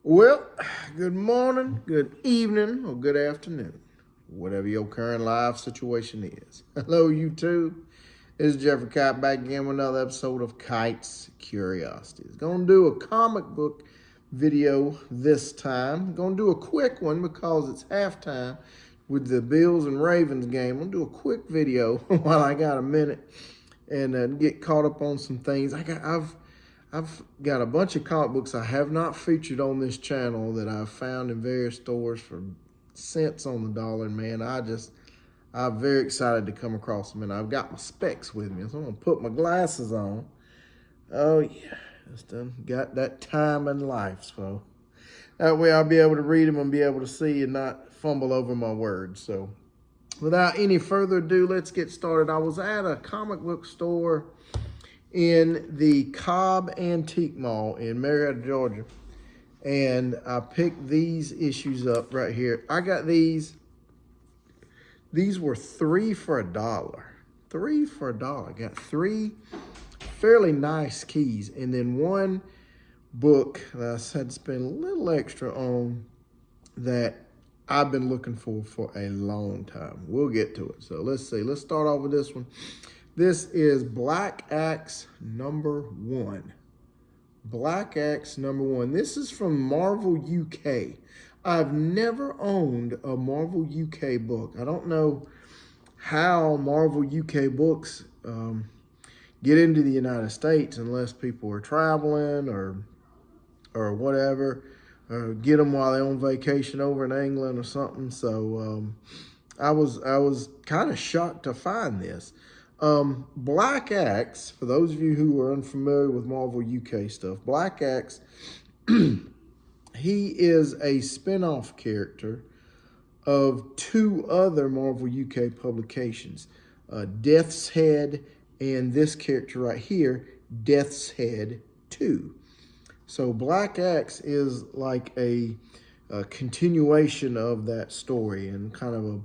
Well, good morning, good evening, or good afternoon, whatever your current life situation is. Hello, YouTube. This is Jeffrey Kite back again with another episode of Kite's Curiosities. Gonna do a comic book video this time. Gonna do a quick one because it's halftime with the Bills and Ravens game. I'm gonna do a quick video while I got a minute and get caught up on some things. I've got a bunch of comic books I have not featured on this channel that I've found in various stores for cents on the dollar. And man, I'm very excited to come across them. And I've got my specs with me, so I'm gonna put my glasses on. Oh yeah, just done got that time in life, so that way I'll be able to read them and be able to see and not fumble over my words. So without any further ado, let's get started. I was at a comic book store in the Cobb Antique Mall in Marietta, Georgia. And I picked these issues up right here. I got these. These were $3 for $1. $3 for $1. I got three fairly nice keys. And then one book that I had to spend a little extra on that I've been looking for a long time. We'll get to it. So let's see. Let's start off with this one. This is Black Axe #1. Black Axe #1. This is from Marvel UK. I've never owned a Marvel UK book. I don't know how Marvel UK books get into the United States unless people are traveling or whatever, or get them while they're on vacation over in England or something. So I was kind of shocked to find this. Black Axe, for those of you who are unfamiliar with Marvel UK stuff, Black Axe, he is a spin-off character of two other Marvel UK publications, Death's Head and this character right here, Death's Head 2. So Black Axe is like a continuation of that story and kind of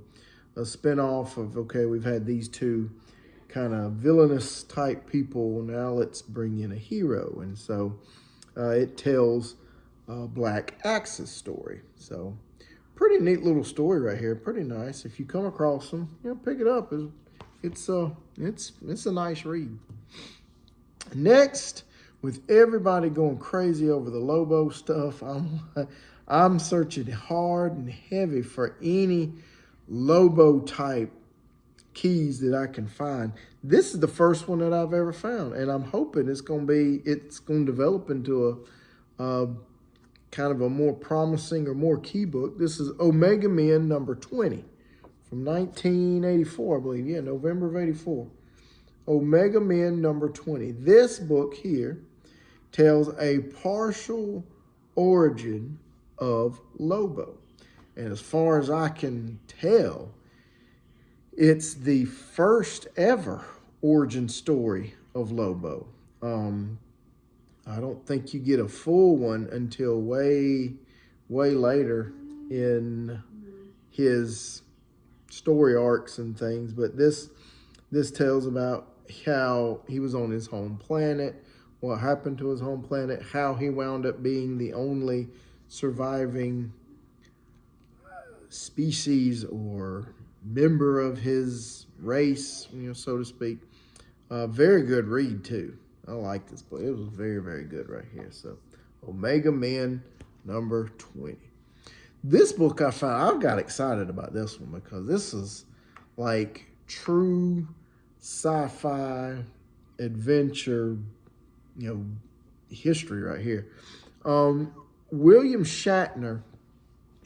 a spin-off of, okay, we've had these two kind of villainous type people. Now let's bring in a hero. And so it tells Black Axe's story. So pretty neat little story right here. Pretty nice. If you come across them, pick it up. It's a nice read. Next, with everybody going crazy over the Lobo stuff, I'm searching hard and heavy for any Lobo type keys that I can find. This is the first one that I've ever found, and I'm hoping it's going to develop into a kind of a more promising or more key book. This is Omega Men #20 from 1984, I believe. Yeah, November of '84. Omega Men #20. This book here tells a partial origin of Lobo, and as far as I can tell, it's the first ever origin story of Lobo. I don't think you get a full one until way later in his story arcs and things. But this tells about how he was on his home planet, what happened to his home planet, how he wound up being the only surviving species or member of his race, so to speak. Very good read too. I like this book. It was very, very good right here. So Omega Men #20. This book I got excited about this one because this is like true sci-fi adventure, history right here. William Shatner,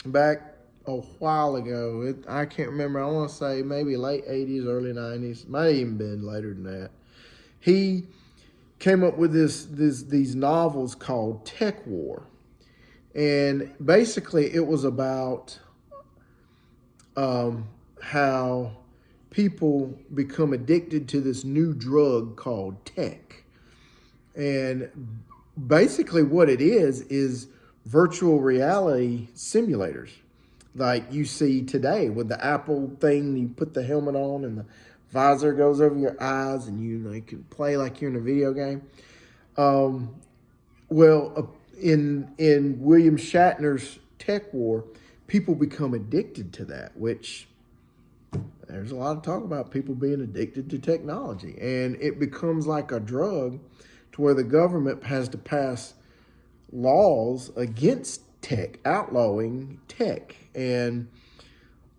back a while ago, I can't remember, I want to say maybe late 80s, early 90s, might have even been later than that. He came up with these novels called TekWar. And basically it was about how people become addicted to this new drug called tech. And basically what it is virtual reality simulators. Like you see today with the Apple thing, you put the helmet on and the visor goes over your eyes and you can play like you're in a video game. in William Shatner's Tech War, people become addicted to that, which there's a lot of talk about people being addicted to technology. And it becomes like a drug to where the government has to pass laws against tech, outlawing tech. And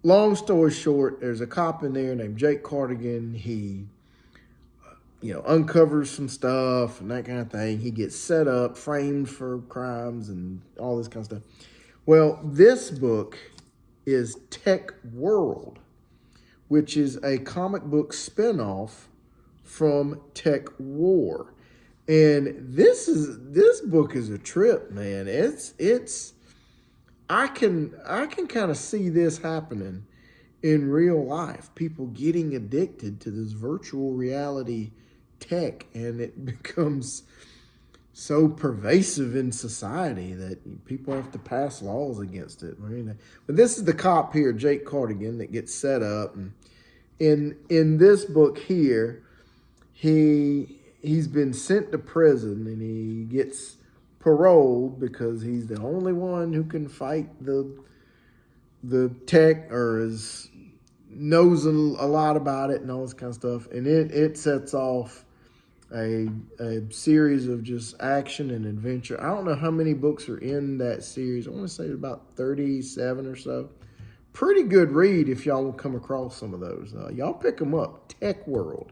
long story short, there's a cop in there named Jake Cardigan. He uncovers some stuff and that kind of thing. He gets set up, framed for crimes and all this kind of stuff. Well, this book is Tech World, which is a comic book spinoff from Tech War. And this book is a trip, man. I can kind of see this happening in real life. People getting addicted to this virtual reality tech, and it becomes so pervasive in society that people have to pass laws against it. But this is the cop here, Jake Cardigan, that gets set up. And in this book here, he's been sent to prison, and he gets paroled because he's the only one who can fight the tech, or knows a lot about it and all this kind of stuff. And it sets off a series of just action and adventure. I don't know how many books are in that series. I want to say about 37 or so. Pretty good read if y'all will come across some of those. Y'all pick them up. Tech World.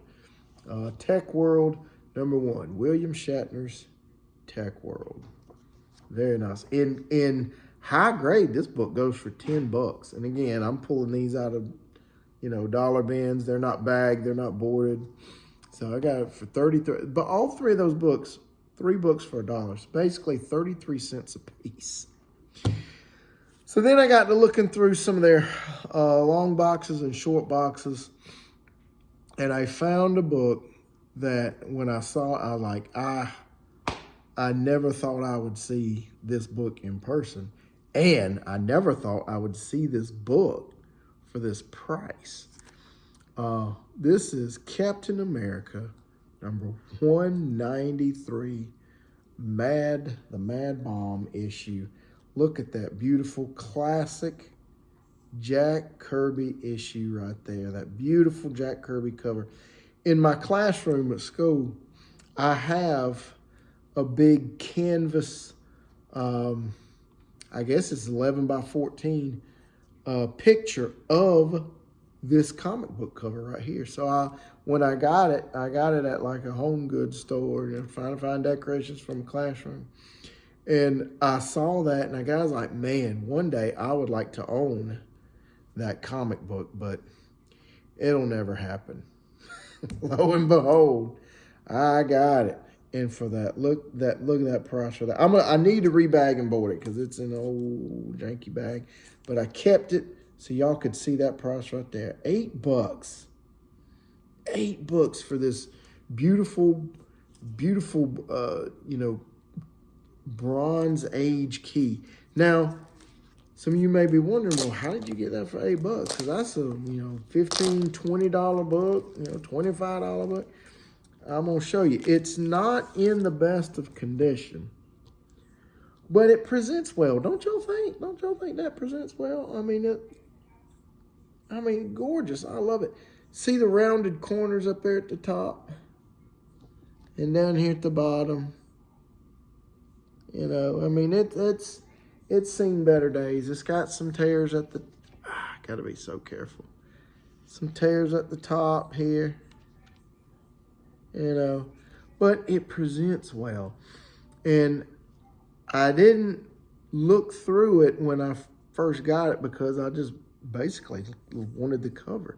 Tech World, #1. William Shatner's Tech World. Very nice. In high grade, this book goes for $10. And again, I'm pulling these out of dollar bins. They're not bagged, they're not boarded. So I got it for 33. But all three of those books, 3 books for $1. So basically 33 cents a piece. So then I got to looking through some of their long boxes and short boxes, and I found a book that when I saw it, I was like, I never thought I would see this book in person, and I never thought I would see this book for this price. This is Captain America, #193, the Mad Bomb issue. Look at that beautiful classic Jack Kirby issue right there. That beautiful Jack Kirby cover. In my classroom at school, I have a big canvas, I guess it's 11 by 14, picture of this comic book cover right here. So when I got it at like a home goods store, trying to find decorations from a classroom. And I saw that, and I was like, man, one day I would like to own that comic book, but it'll never happen. Lo and behold, I got it. And for that, look at that price for that. I need to rebag and board it because it's an old janky bag, but I kept it so y'all could see that price right there. $8. $8 for this beautiful, Bronze Age key. Now, some of you may be wondering, well, how did you get that for $8? Because that's a $15, $20 book, $25 book. I'm gonna show you. It's not in the best of condition, but it presents well. Don't y'all think? Don't y'all think that presents well? I mean, gorgeous. I love it. See the rounded corners up there at the top, and down here at the bottom. It's seen better days. It's got some tears at the, gotta be so careful. Some tears at the top here, but it presents well. And I didn't look through it when I first got it because I just basically wanted the cover.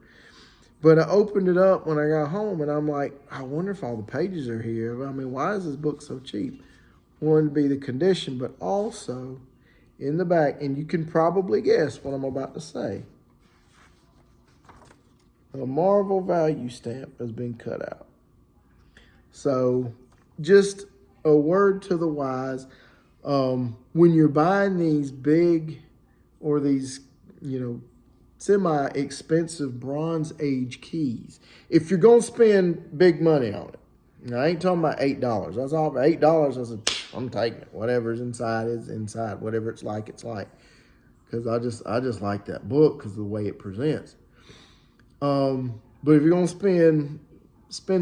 But I opened it up when I got home, and I'm like, I wonder if all the pages are here. Why is this book so cheap? One, to be the condition, but also in the back, and you can probably guess what I'm about to say. A Marvel value stamp has been cut out. So just a word to the wise, when you're buying these big or these, semi-expensive Bronze Age keys, if you're going to spend big money on it, now, I ain't talking about $8. That's all $8. I'm taking it. Whatever's inside is inside. Whatever it's like, it's like. Because I just like that book because of the way it presents. But if you're gonna spend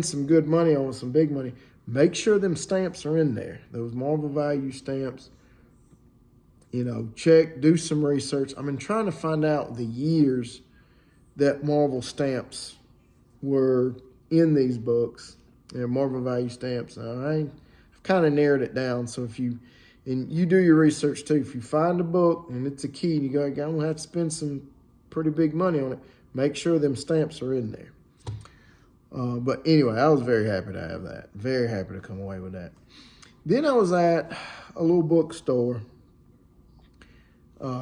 some good money on some big money, make sure them stamps are in there. Those Marvel Value stamps. You know, do some research. I've been trying to find out the years that Marvel stamps were in these books. They're Marvel Value stamps. I've kind of narrowed it down. So if you do your research too, if you find a book and it's a key and you go, I'm gonna have to spend some pretty big money on it, make sure them stamps are in there. But anyway, I was very happy to have that. Very happy to come away with that. Then I was at a little bookstore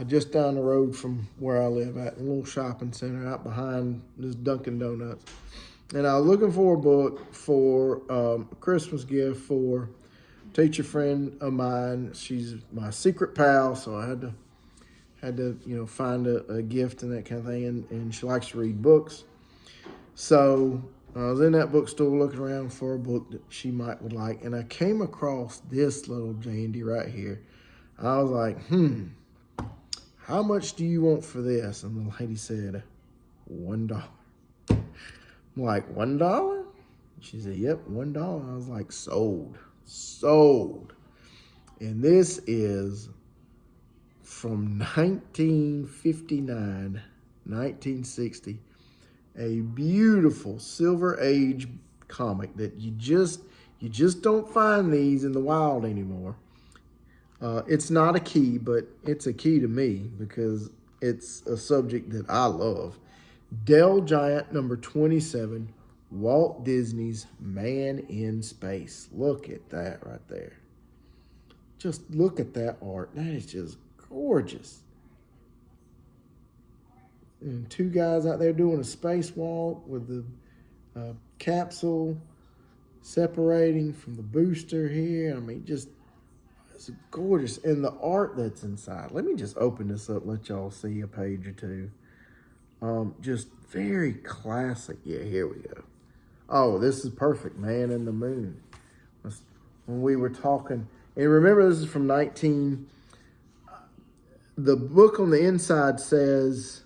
just down the road from where I live at, a little shopping center out behind this Dunkin' Donuts. And I was looking for a book for a Christmas gift for a teacher friend of mine. She's my secret pal, so I had to find a gift and that kind of thing. And she likes to read books. So I was in that bookstore looking around for a book that she would like, and I came across this little dandy right here. I was like, how much do you want for this? And the lady said, $1. I'm like, $1? She said, yep, $1. I was like, sold. And this is from 1959, 1960. A beautiful Silver Age comic that you just don't find these in the wild anymore. It's not a key, but it's a key to me because it's a subject that I love. Dell Giant number 27, Walt Disney's Man in Space. Look at that right there. Just look at that art. That is just gorgeous. And two guys out there doing a spacewalk with the capsule separating from the booster here. I mean, just it's gorgeous. And the art that's inside. Let me just open this up, let y'all see a page or two. Just very classic. Yeah, here we go. Oh, this is perfect. Man in the Moon. When we were talking, and remember this is from the book on the inside says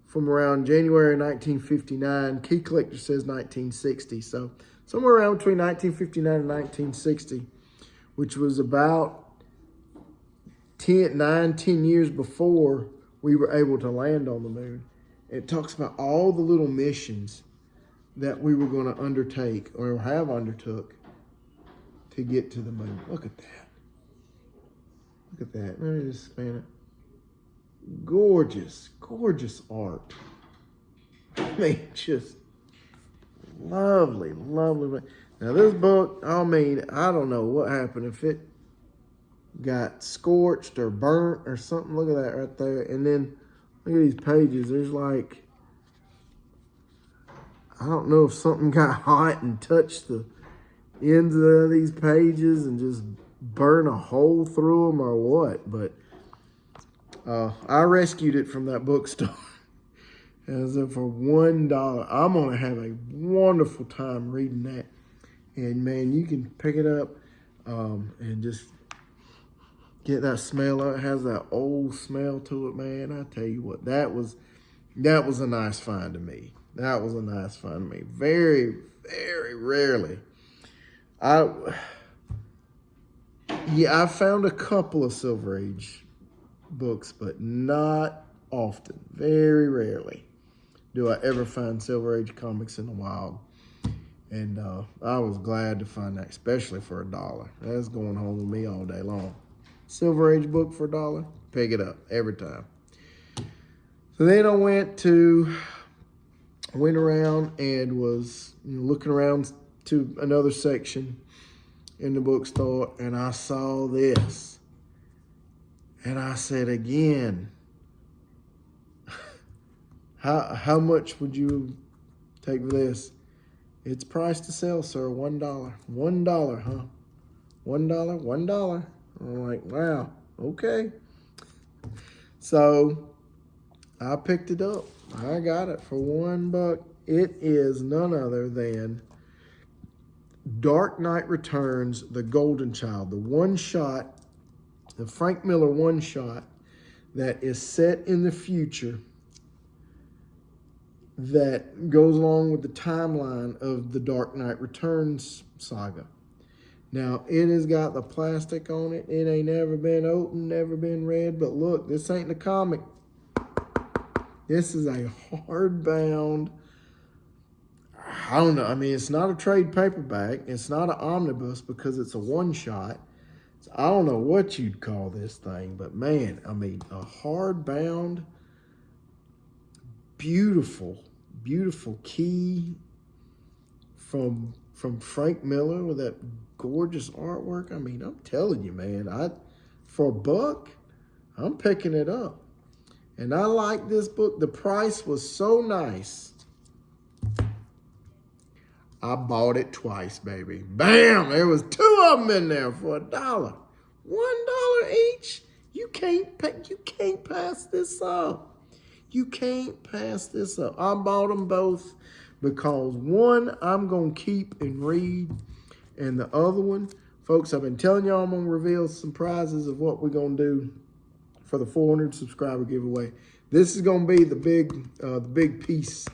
from around January 1959. Key Collector says 1960. So somewhere around between 1959 and 1960, which was about 10 years before we were able to land on the moon. It talks about all the little missions that we were going to undertake or have undertook to get to the moon. Look at that. Look at that. Let me just span it. Gorgeous, gorgeous art. I mean, just lovely, lovely. Now this book, I mean, I don't know what happened. If it got scorched or burnt or something, look at that right there. And then look at these pages. There's like, I don't know if something got hot and touched the ends of these pages and just burn a hole through them or what, but I rescued it from that bookstore. As if for $1, I'm gonna have a wonderful time reading that. And man, you can pick it up and just get that smell. It has that old smell to it, man. I tell you what, that was a nice find to me. That was a nice find to me. Very, very rarely. I found a couple of Silver Age books, but not often. Very rarely do I ever find Silver Age comics in the wild. And I was glad to find that, especially for $1. That's going home with me all day long. Silver Age book for $1, pick it up every time. So then I went around and was looking around to another section in the bookstore, and I saw this. And I said again, how much would you take for this? It's priced to sell, sir, $1. $1, huh? $1. I'm like, wow, okay. So I picked it up. I got it for $1. It is none other than Dark Knight Returns, The Golden Child, the one shot, the Frank Miller one shot that is set in the future that goes along with the timeline of the Dark Knight Returns saga. Now, it has got the plastic on it. It ain't never been opened, never been read. But look, this ain't the comic. This is a hardbound, I don't know. I mean, it's not a trade paperback. It's not an omnibus because it's a one-shot. So I don't know what you'd call this thing. But, man, I mean, a hardbound, beautiful, beautiful key from Frank Miller with that gorgeous artwork. I mean, I'm telling you, man, for $1, I'm picking it up. And I like this book. The price was so nice. I bought it twice, baby. Bam! There was 2 of them in there for $1. $1 each. You can't pass this up. You can't pass this up. I bought them both because one I'm going to keep and read, and the other one, folks, I've been telling y'all I'm going to reveal some prizes of what we're going to do for the 400 subscriber giveaway. This is going to be the big piece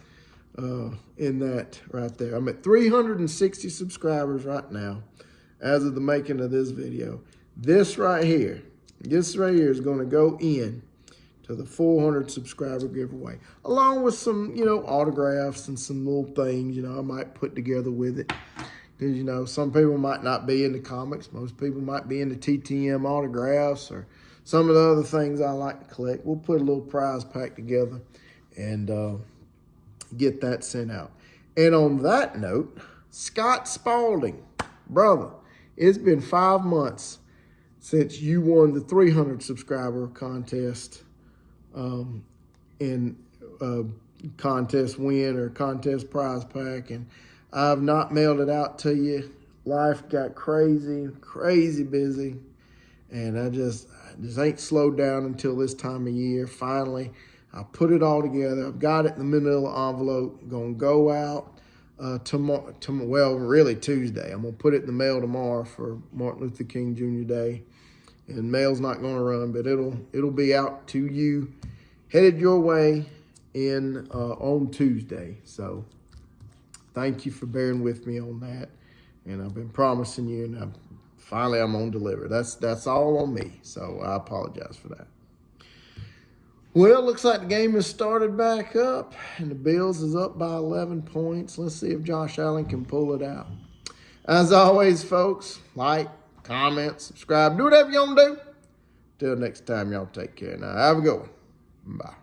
in that right there. I'm at 360 subscribers right now as of the making of this video. This right here is going to go in to the 400 subscriber giveaway, along with some, autographs and some little things, I might put together with it. Because, some people might not be into comics. Most people might be into TTM autographs or some of the other things I like to collect. We'll put a little prize pack together and get that sent out. And on that note, Scott Spalding, brother, it's been 5 months since you won the 300 subscriber contest in contest win or contest prize pack, and I've not mailed it out to you. Life got crazy busy, and I just ain't slowed down until this time of year. Finally, I put it all together. I've got it in the middle of the envelope. Gonna go out tomorrow. Well, really Tuesday. I'm gonna put it in the mail tomorrow for Martin Luther King Jr. Day, and mail's not gonna run, but it'll be out to you, headed your way on Tuesday. So thank you for bearing with me on that, and I've been promising you, and finally I'm gonna deliver. That's all on me, so I apologize for that. Well, looks like the game has started back up, and the Bills is up by 11 points. Let's see if Josh Allen can pull it out. As always, folks, like, comment, subscribe, do whatever you want to do. Till next time, y'all take care. Now, have a good one. Bye.